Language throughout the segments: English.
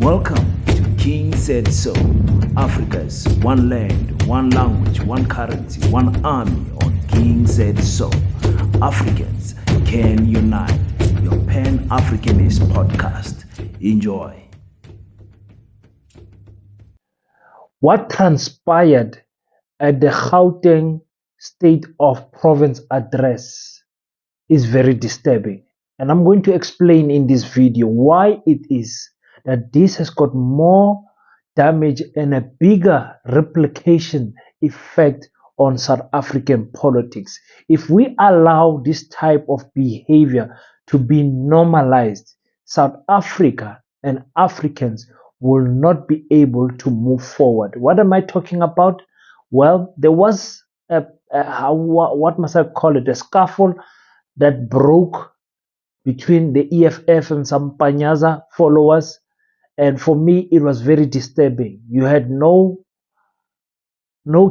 Welcome to King Said So, Africa's one land, one language, one currency, one army on King Said So. Africans can unite. Your Pan-Africanist podcast. Enjoy. What transpired at the Gauteng State of Province address is very disturbing. And I'm going to explain in this video why it is that this has got more damage and a bigger replication effect on South African politics. If we allow this type of behavior to be normalized, South Africa and Africans will not be able to move forward. What am I talking about? Well, there was what must I call it? A scuffle that broke between the EFF and some Panyaza followers. And for me, it was very disturbing. You had no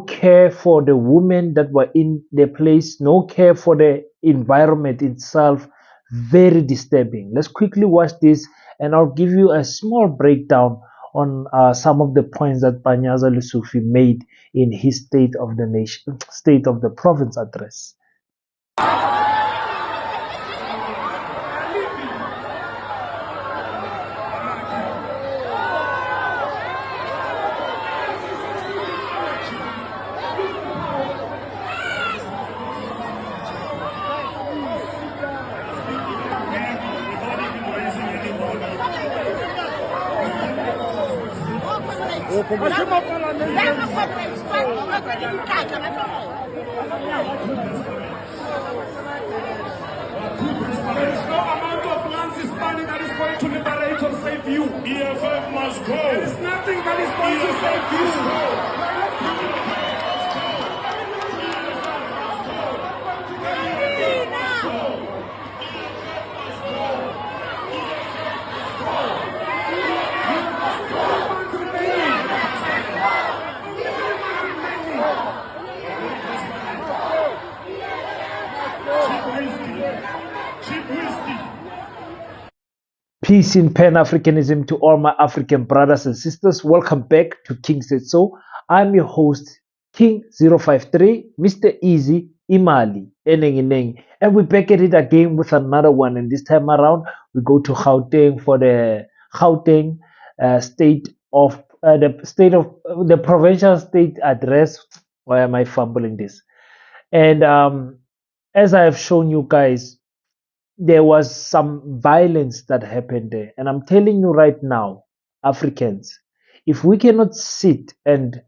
care for the women that were in the place, no care for the environment itself. Very disturbing. Let's quickly watch this and I'll give you a small breakdown on some of the points that Panyaza Lesufi made in his State of the Province address. There is no amount of land is money that is going to liberate or save you. EFF must go. There is nothing that is going to save you. Peace in Pan-Africanism to all my African brothers and sisters. Welcome back to King Said So. I'm your host, King053, Mr. Easy, Imali, Eneng. And we're back at it again with another one. And this time around, we go to Gauteng for the Gauteng the provincial state address. Why am I fumbling this? And as I have shown you guys, there was some violence that happened there. And I'm telling you right now, Africans, if we cannot sit and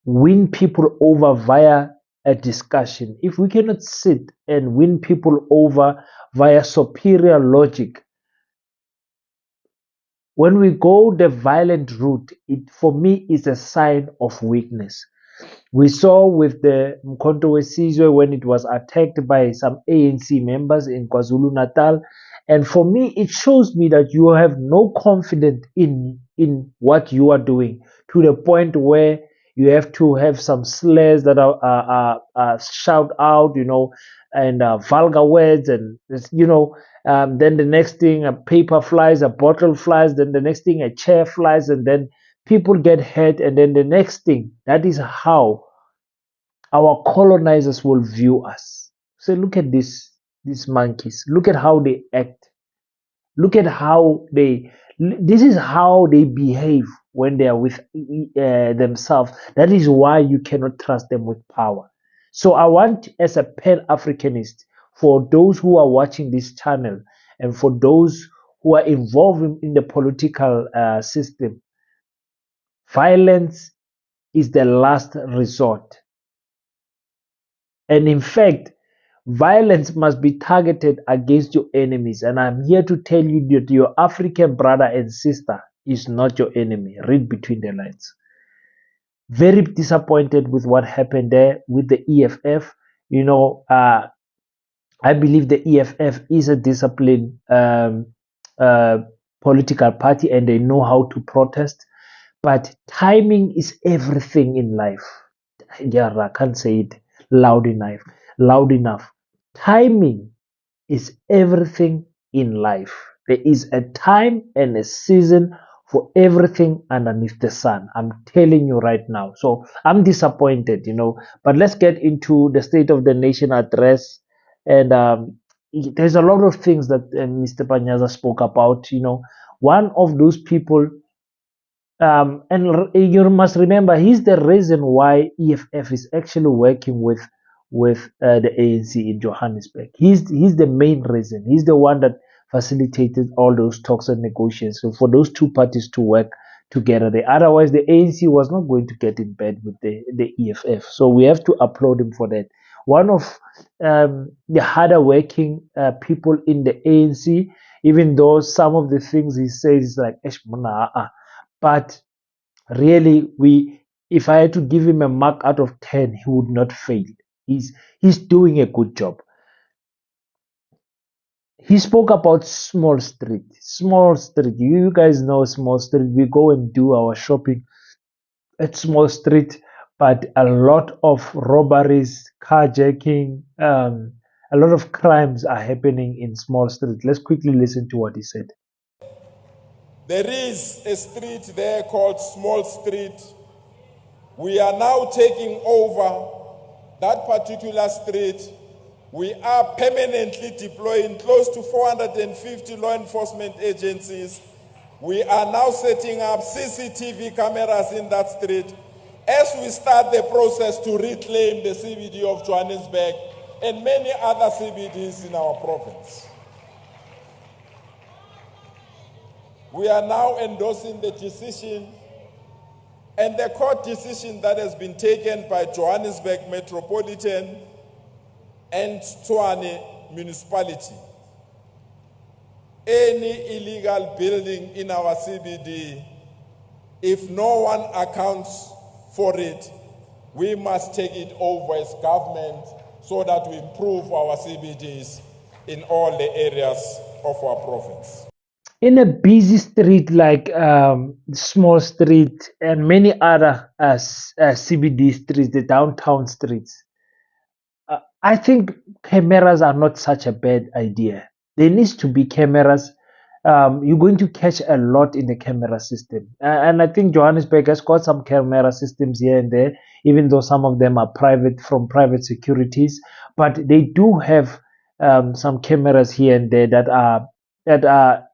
win people over via a discussion, if we cannot sit and win people over via superior logic, when we go the violent route, it for me is a sign of weakness. We saw with the Mkhonto Wesizwe when it was attacked by some ANC members in KwaZulu-Natal. And for me, it shows me that you have no confidence in what you are doing, to the point where you have to have some slurs that are shout out, and vulgar words, and then the next thing a paper flies, a bottle flies, then the next thing a chair flies, and then people get hurt, and then the next thing, that is how our colonizers will view us. So look at these monkeys. Look at how they act. Look at how this is how they behave when they are with themselves. That is why you cannot trust them with power. So I want, as a Pan-Africanist, for those who are watching this channel and for those who are involved in the political system, violence is the last resort. And in fact, violence must be targeted against your enemies. And I'm here to tell you that your African brother and sister is not your enemy. Read between the lines. Very disappointed with what happened there with the EFF. I believe the EFF is a disciplined political party and they know how to protest. But timing is everything in life. Yeah, I can't say it loud enough. Timing is everything in life. There is a time and a season for everything underneath the sun. I'm telling you right now. So I'm disappointed, But let's get into the State of the Nation address. And there's a lot of things that Mr. Panyaza spoke about. One of those people, you must remember, he's the reason why EFF is actually working with the ANC in Johannesburg. He's the main reason. He's the one that facilitated all those talks and negotiations so for those two parties to work together. Otherwise, the ANC was not going to get in bed with the EFF. So we have to applaud him for that. One of the harder working people in the ANC, even though some of the things he says is like, but really, if I had to give him a mark out of 10, he would not fail. He's doing a good job. He spoke about small street. Small street. You guys know small street. We go and do our shopping at small street, but a lot of robberies, carjacking, a lot of crimes are happening in small street. Let's quickly listen to what he said. There is a street there called Small Street. We are now taking over that particular street. We are permanently deploying close to 450 law enforcement agencies. We are now setting up CCTV cameras in that street as we start the process to reclaim the CBD of Johannesburg and many other CBDs in our province. We are now endorsing the decision and the court decision that has been taken by Johannesburg Metropolitan and Tshwane Municipality. Any illegal building in our CBD, if no one accounts for it, we must take it over as government so that we improve our CBDs in all the areas of our province. In a busy street like Small Street and many other CBD streets, the downtown streets, I think cameras are not such a bad idea. There needs to be cameras. You're going to catch a lot in the camera system. And I think Johannesburg has got some camera systems here and there, even though some of them are private from private securities. But they do have some cameras here and there that are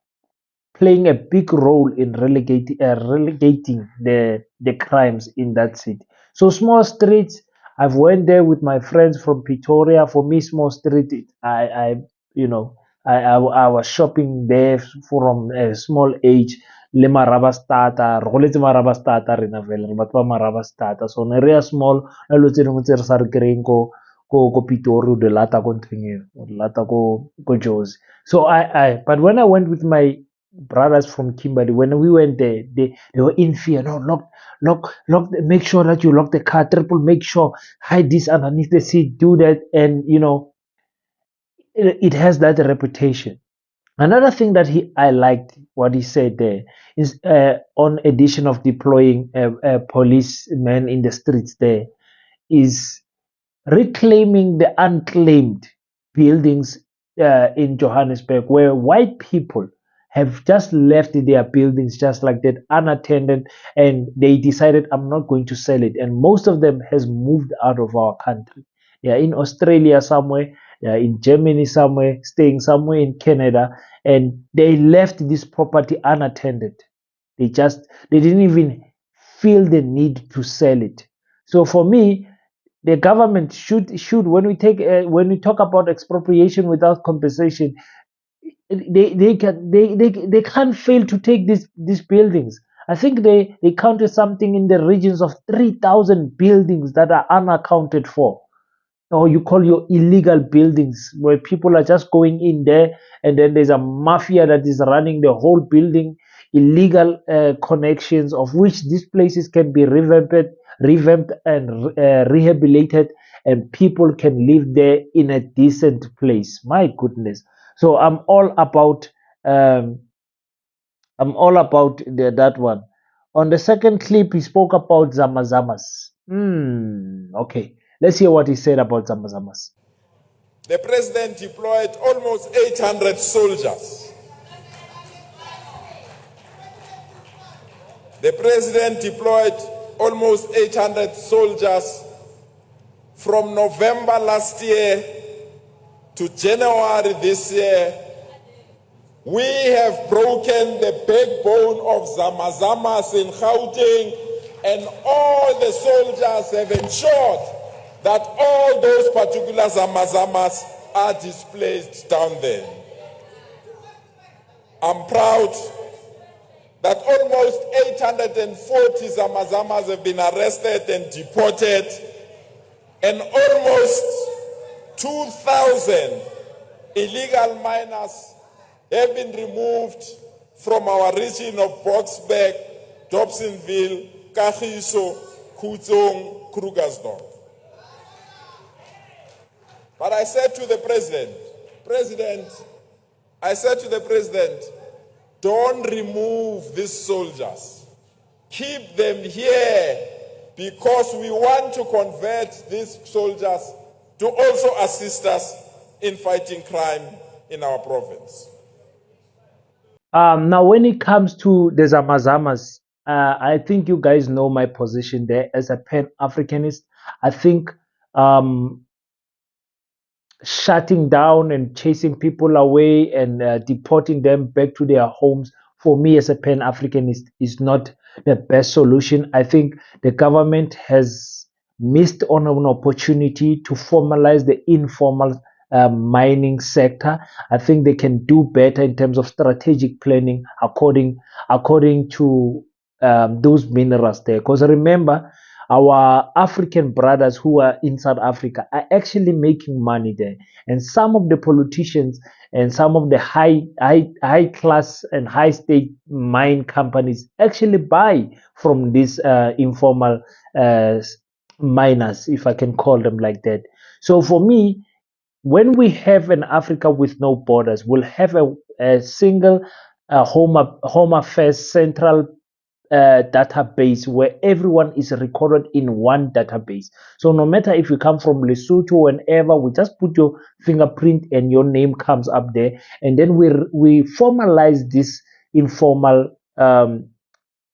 playing a big role in relegating the crimes in that city. So small streets, I've went there with my friends from Pretoria. For me, small street, I was shopping there from a small age. Le maraba starter, roletse maraba starter rena vele, batho ba maraba starter. So ne re small, lo tse dingwe tse re sa re kry-eng ko Pitori, de lata ko nthong eo, de lata ko Jozi. So but when I went with my brothers from Kimberley, when we went there, they were in fear. No, lock, make sure that you lock the car, triple, make sure, hide this underneath the seat, do that. And, it has that reputation. Another thing that I liked what he said there is on addition of deploying policemen in the streets there is reclaiming the unclaimed buildings in Johannesburg where white people have just left their buildings just like that, unattended, and they decided, I'm not going to sell it. And most of them has moved out of our country. They are in Australia somewhere, they are in Germany somewhere, staying somewhere in Canada, and they left this property unattended. They didn't even feel the need to sell it. So for me, the government should when we talk about expropriation without compensation, they can't fail to take these buildings. I think they counted something in the regions of 3,000 buildings that are unaccounted for, or you call your illegal buildings, where people are just going in there and then there's a mafia that is running the whole building, illegal connections of which these places can be revamped and rehabilitated, and people can live there in a decent place. My goodness. So I'm all about that one. On the second clip, he spoke about Zamazamas. Okay, let's hear what he said about Zamazamas. The president deployed almost 800 soldiers The president deployed almost 800 soldiers from November last year to January this year. We have broken the backbone of Zamazamas in Gauteng, and all the soldiers have ensured that all those particular Zamazamas are displaced down there. I'm proud that almost 840 Zamazamas have been arrested and deported, and almost 2,000 illegal miners have been removed from our region of Boksburg, Dobsonville, Kagiso, Khutsong, Krugersdorp. But I said to the president, don't remove these soldiers. Keep them here, because we want to convert these soldiers to also assist us in fighting crime in our province. Now, when it comes to the Zamazamas, I think you guys know my position there as a Pan-Africanist. I think shutting down and chasing people away and deporting them back to their homes, for me as a Pan-Africanist, is not the best solution. I think the government has missed on an opportunity to formalize the informal mining sector. I think they can do better in terms of strategic planning according to those minerals there. Because remember, our African brothers who are in South Africa are actually making money there, and some of the politicians and some of the high class and high state mine companies actually buy from these informal miners, if I can call them like that. So for me, when we have an Africa with no borders, we'll have a single home affairs central database where everyone is recorded in one database. So no matter if you come from Lesotho, whenever, we just put your fingerprint and your name comes up there, and then we formalize this informal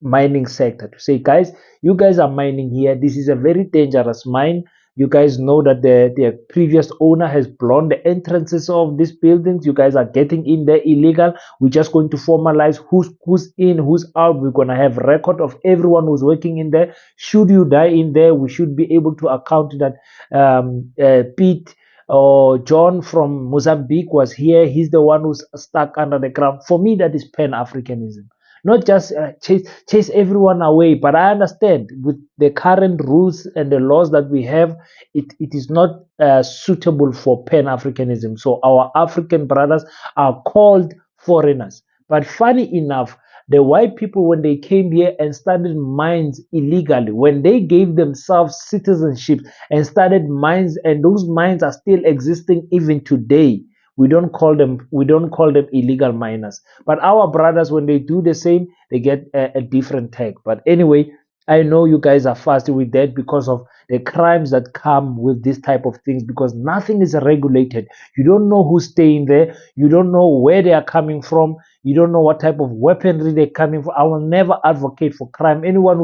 mining sector to say, guys, you guys are mining here. This is a very dangerous mine. You guys know that the previous owner has blown the entrances of these buildings. You guys are getting in there illegal. We're just going to formalize who's in, who's out. We're going to have record of everyone who's working in there. Should you die in there, we should be able to account that Pete or John from Mozambique was here. He's the one who's stuck under the ground. For me, that is Pan-Africanism. Not just chase everyone away, but I understand with the current rules and the laws that we have, it is not suitable for Pan-Africanism. So our African brothers are called foreigners. But funny enough, the white people, when they came here and started mines illegally, when they gave themselves citizenship and started mines, and those mines are still existing even today, we don't call them illegal miners. But our brothers, when they do the same, they get a different tag. But anyway, I know you guys are fast with that because of the crimes that come with this type of things, because nothing is regulated. You don't know who's staying there. You don't know where they are coming from. You don't know what type of weaponry they're coming from. I will never advocate for crime. Anyone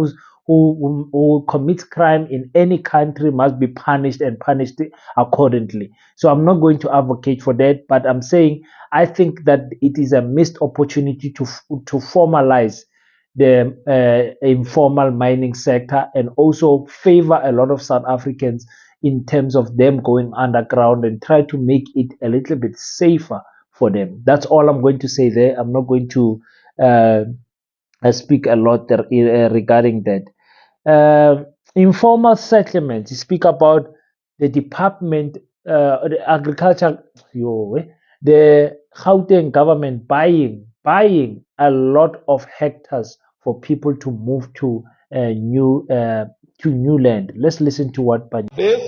who commits crime in any country must be punished, and punished accordingly. So I'm not going to advocate for that, but I'm saying I think that it is a missed opportunity to formalize the informal mining sector, and also favor a lot of South Africans in terms of them going underground and try to make it a little bit safer for them. That's all I'm going to say there. I'm not going to speak a lot regarding that. Informal settlements. You speak about the department, the agriculture, the Gauteng government buying a lot of hectares for people to move to new land. Let's listen to what This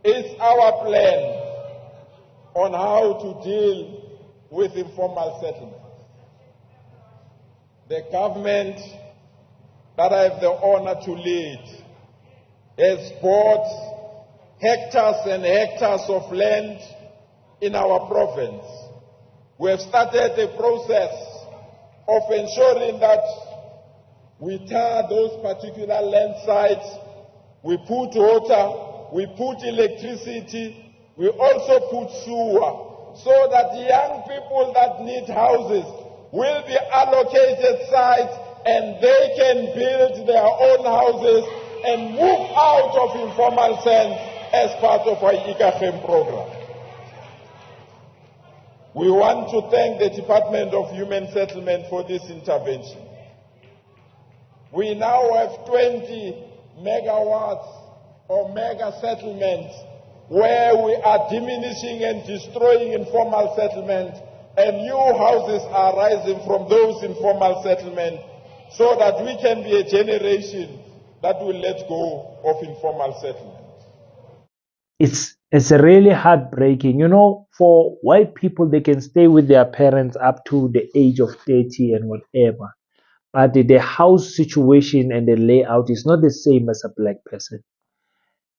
is our plan on how to deal with informal settlements. The government that I have the honor to lead has bought hectares and hectares of land in our province. We have started a process of ensuring that we tar those particular land sites, we put water, we put electricity, we also put sewer, so that young people that need houses will be allocated sites and they can build their own houses and move out of informal sense as part of our ICAGEM program. We want to thank the Department of Human Settlement for this intervention. We now have 20 megawatts or mega settlements where we are diminishing and destroying informal settlement, and new houses are rising from those informal settlements, so that we can be a generation that will let go of informal settlement. It's really heartbreaking. You know, for white people, they can stay with their parents up to the age of 30 and whatever. But the house situation and the layout is not the same as a black person.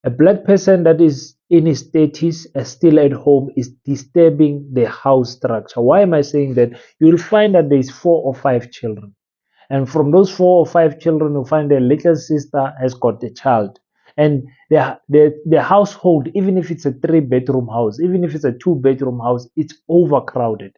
A black person that is in his 30s still at home is disturbing the house structure. Why am I saying that? You'll find that there's 4 or 5 children. And from those 4 or 5 children, you'll find a little sister has got a child. And the household, even if it's a 3-bedroom house, even if it's a 2-bedroom house, it's overcrowded.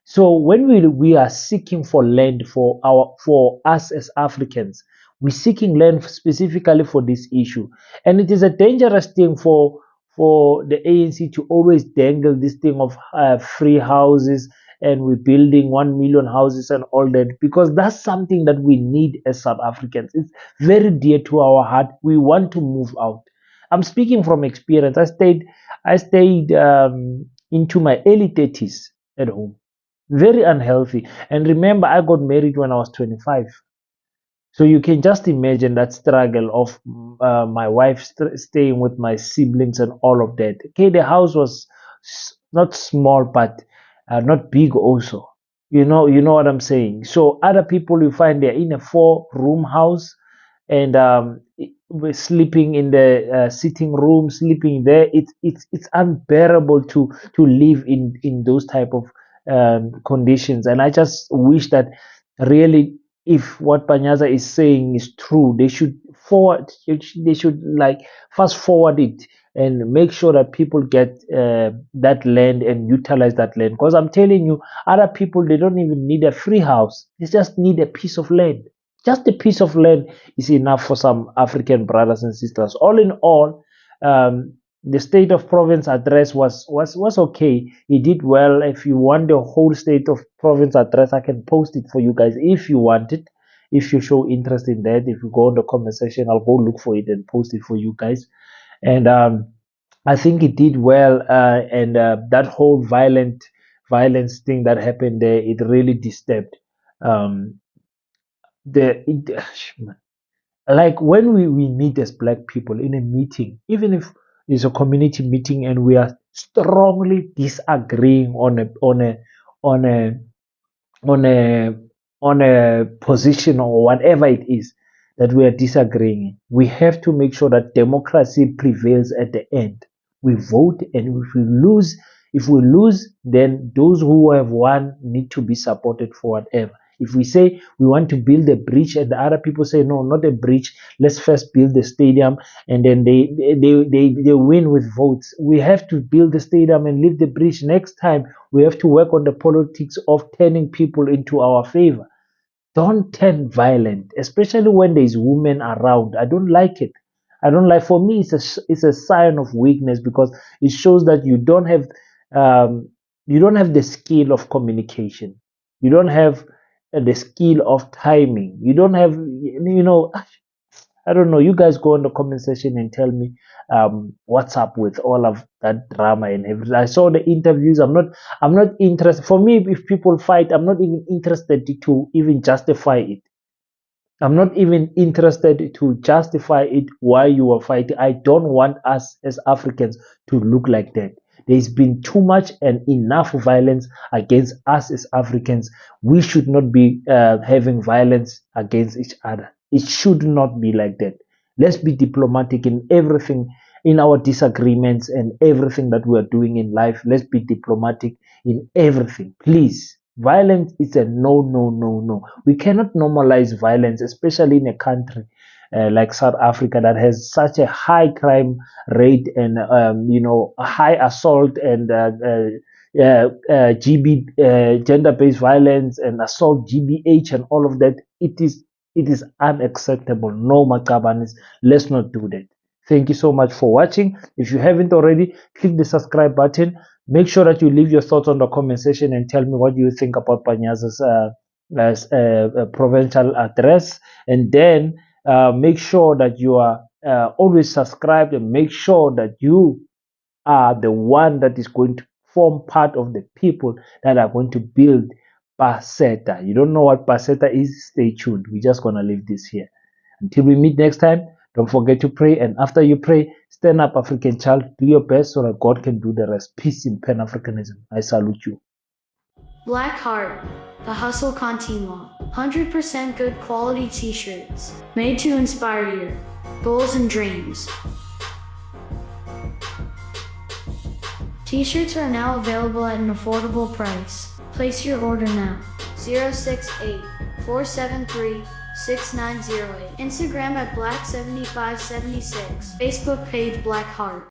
So when we are seeking for land for us as Africans, we're seeking land specifically for this issue, and it is a dangerous thing for the ANC to always dangle this thing of free houses, and we're building 1 million houses and all that, because that's something that we need as South Africans. It's very dear to our heart. We want to move out. I'm speaking from experience. I stayed into my early 30s at home. Very unhealthy. And remember, I got married when I was 25. So you can just imagine that struggle of my wife staying with my siblings and all of that. Okay, the house was not small, but not big also. You know what I'm saying. So other people, you find they're in a 4-room house, and we're sleeping in the sitting room, sleeping there. It's unbearable to live in those type of conditions. And I just wish that really, if what Panyaza is saying is true, they should like fast forward it and make sure that people get that land and utilize that land. Because I'm telling you, other people, they don't even need a free house. They just need a piece of land. Just a piece of land is enough for some African brothers and sisters. All in all, the state of province address was okay. He did well. If you want the whole state of province address, I can post it for you guys if you want it. If you show interest in that, if you go on the comment section, I'll go look for it and post it for you guys. And I think it did well. And that whole violence thing that happened there, it really disturbed like when we meet as black people in a meeting, even if it's a community meeting and we are strongly disagreeing on a position or whatever it is that we are disagreeing in, we have to make sure that democracy prevails at the end. We vote, and if we lose, then those who have won need to be supported for whatever. If we say we want to build a bridge and the other people say no, not a bridge, let's first build the stadium, and then they win with votes, we have to build the stadium and leave the bridge. Next time we have to work on the politics of turning people into our favor. Don't turn violent, especially when there's women around. I don't like it. I don't like. For me, it's a sign of weakness, because it shows that you don't have the skill of communication. You don't have the skill of timing. You don't have, I don't know. You guys go in the comment section and tell me what's up with all of that drama and everything. I saw the interviews. I'm not interested. For me, if people fight, I'm not even interested to even justify it. I'm not even interested to justify it why you are fighting. I don't want us as Africans to look like that. There's been too much and enough violence against us as Africans. We should not be having violence against each other. It should not be like that. Let's be diplomatic in everything, in our disagreements and everything that we are doing in life. Let's be diplomatic in everything. Please, Violence is a no, no, no, no. We cannot normalize violence, especially in a country like South Africa that has such a high crime rate and a high assault and gender-based violence and assault, GBH, and all of that. It is unacceptable. No, Makabanis, let's not do that. Thank you so much for watching. If you haven't already, click the subscribe button. Make sure that you leave your thoughts on the comment section and tell me what you think about Panyaza's provincial address. And then make sure that you are always subscribed, and make sure that you are the one that is going to form part of the people that are going to build Paseta. You don't know what Paseta is? Stay tuned. We're just going to leave this here. Until we meet next time, don't forget to pray. And after you pray, stand up, African child. Do your best so that God can do the rest. Peace in Pan-Africanism. I salute you. Black Heart, the hustle continua. 100% good quality t-shirts, made to inspire your goals and dreams. T-shirts are now available at an affordable price. Place your order now. 068-473-6908. Instagram at Black7576. Facebook page Black Heart.